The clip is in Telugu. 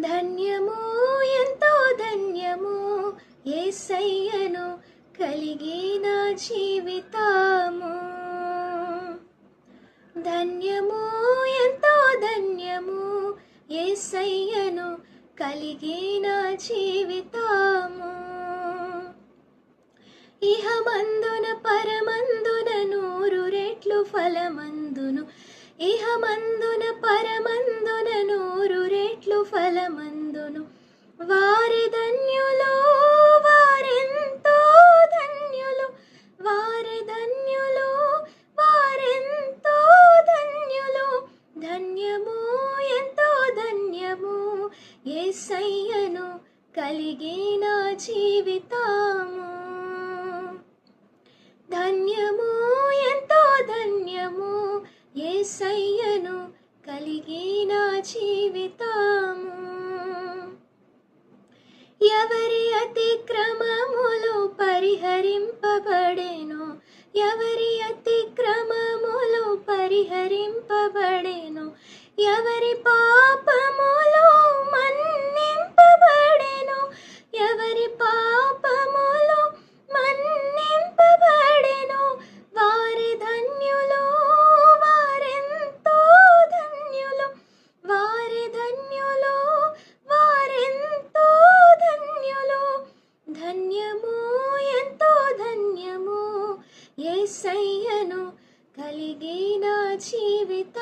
ధన్యము ఎంతో ధన్యము యేసయ్యను కలిగిన జీవితము. ధన్యము ఎంతో ధన్యము యేసయ్యను కలిగిన జీవితము. ఇహమందున పరమందున 100 రెట్లు ఫలమందును, ఇహమందున పరమందున 100 రెట్లు ఫలమందును. వారి ధన్యులు వారెంతో ధన్యులు, వారి ధన్యులు వారెంతో ధన్యులు. ధన్యము ఎంతో ధన్యము యేసయ్యను కలిగిన జీవితము. ధన్యము ఎంతో ధన్యము యేసయ్యను కలిగిన జీవితము. ఎవరి అతిక్రమములు పరిహరింపబడెను, ఎవరి అతిక్రమములు పరిహరింపబడెను, ఎవరి పాపములు మన్నింపబడెను, ఎవరి పాపములు మన్నింపబడెను. వారి ధన్యులు వారెంతో ధన్యులు, వారి ధన్యులు వారెంతో ధన్యులు. ధన్యము ఎంతో ధన్యము యేసయ్యను కలిగిన జీవితం.